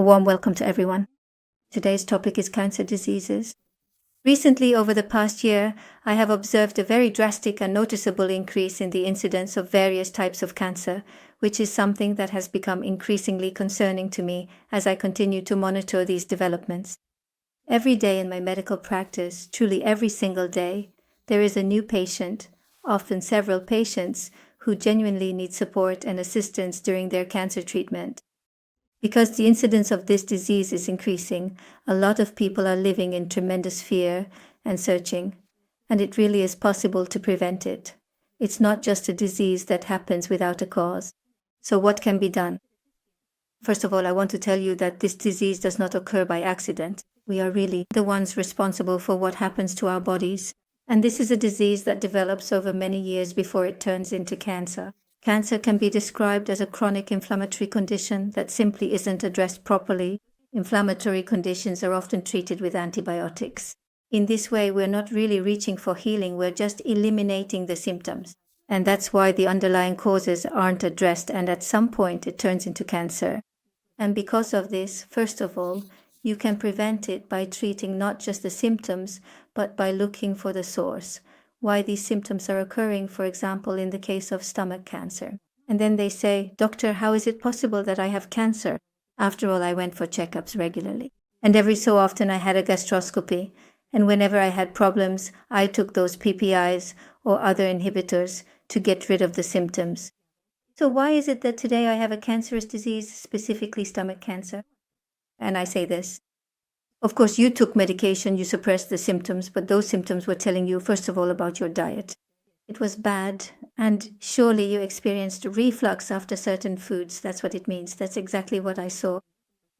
A warm welcome to everyone. Today's topic is cancer diseases. Recently, over the past year, I have observed a very drastic and noticeable increase in the incidence of various types of cancer, which is something that has become increasingly concerning to me as I continue to monitor these developments. Every day in my medical practice, truly every single day, there is a new patient, often several patients, who genuinely need support and assistance during their cancer treatment. Because the incidence of this disease is increasing, a lot of people are living in tremendous fear and searching, and it really is possible to prevent it. It's not just a disease that happens without a cause. So what can be done? First of all, I want to tell you that this disease does not occur by accident. We are really the ones responsible for what happens to our bodies. And this is a disease that develops over many years before it turns into cancer. Cancer can be described as a chronic inflammatory condition that simply isn't addressed properly. Inflammatory conditions are often treated with antibiotics. In this way, we're not really reaching for healing, we're just eliminating the symptoms. And that's why the underlying causes aren't addressed, and at some point it turns into cancer. And because of this, first of all, you can prevent it by treating not just the symptoms, but by looking for the source. Why these symptoms are occurring, for example, in the case of stomach cancer. And then they say, "Doctor, how is it possible that I have cancer?" After all, I went for checkups regularly. And every so often I had a gastroscopy. And whenever I had problems, I took those PPIs or other inhibitors to get rid of the symptoms. So why is it that today I have a cancerous disease, specifically stomach cancer? And I say this. Of course, you took medication, you suppressed the symptoms, but those symptoms were telling you, first of all, about your diet. It was bad, and surely you experienced reflux after certain foods. That's what it means. That's exactly what I saw.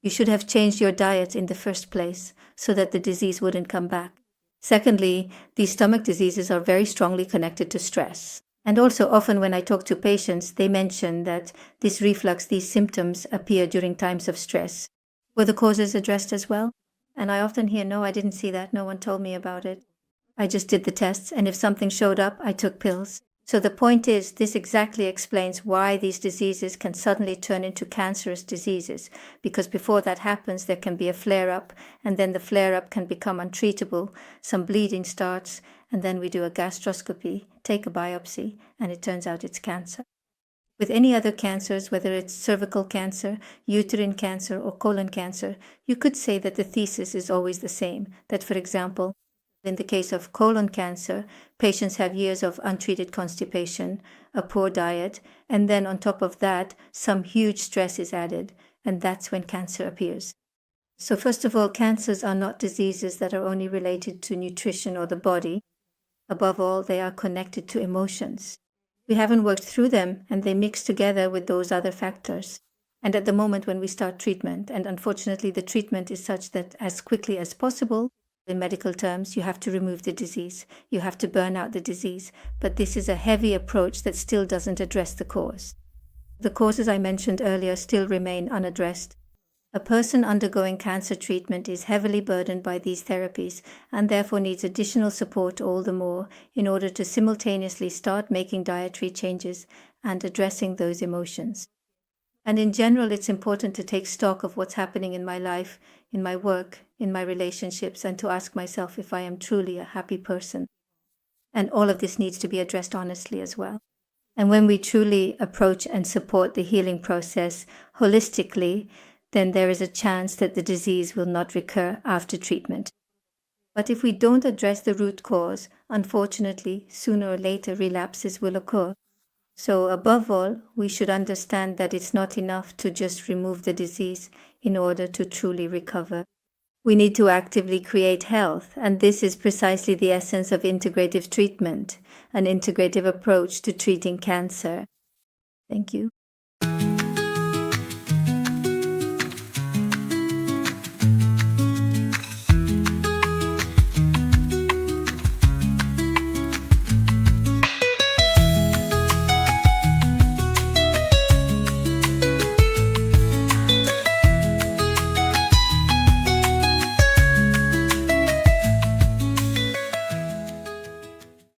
You should have changed your diet in the first place so that the disease wouldn't come back. Secondly, these stomach diseases are very strongly connected to stress. And also often when I talk to patients, they mention that this reflux, these symptoms appear during times of stress. Were the causes addressed as well? And I often hear, "No, I didn't see that. No one told me about it. I just did the tests, and if something showed up, I took pills." So the point is, this exactly explains why these diseases can suddenly turn into cancerous diseases, because before that happens, there can be a flare-up, and then the flare-up can become untreatable, some bleeding starts, and then we do a gastroscopy, take a biopsy, and it turns out it's cancer. With any other cancers, whether it's cervical cancer, uterine cancer, or colon cancer, you could say that the thesis is always the same. That, for example, in the case of colon cancer, patients have years of untreated constipation, a poor diet, and then on top of that, some huge stress is added, and that's when cancer appears. So first of all, cancers are not diseases that are only related to nutrition or the body. Above all, they are connected to emotions. We haven't worked through them, and they mix together with those other factors. And at the moment when we start treatment, and unfortunately the treatment is such that as quickly as possible, in medical terms, you have to remove the disease. You have to burn out the disease. But this is a heavy approach that still doesn't address the cause. The causes I mentioned earlier still remain unaddressed. A person undergoing cancer treatment is heavily burdened by these therapies and therefore needs additional support all the more in order to simultaneously start making dietary changes and addressing those emotions. And in general, it's important to take stock of what's happening in my life, in my work, in my relationships, and to ask myself if I am truly a happy person. And all of this needs to be addressed honestly as well. And when we truly approach and support the healing process holistically, then there is a chance that the disease will not recur after treatment. But if we don't address the root cause, unfortunately, sooner or later relapses will occur. So above all, we should understand that it's not enough to just remove the disease in order to truly recover. We need to actively create health, and this is precisely the essence of integrative treatment, an integrative approach to treating cancer. Thank you.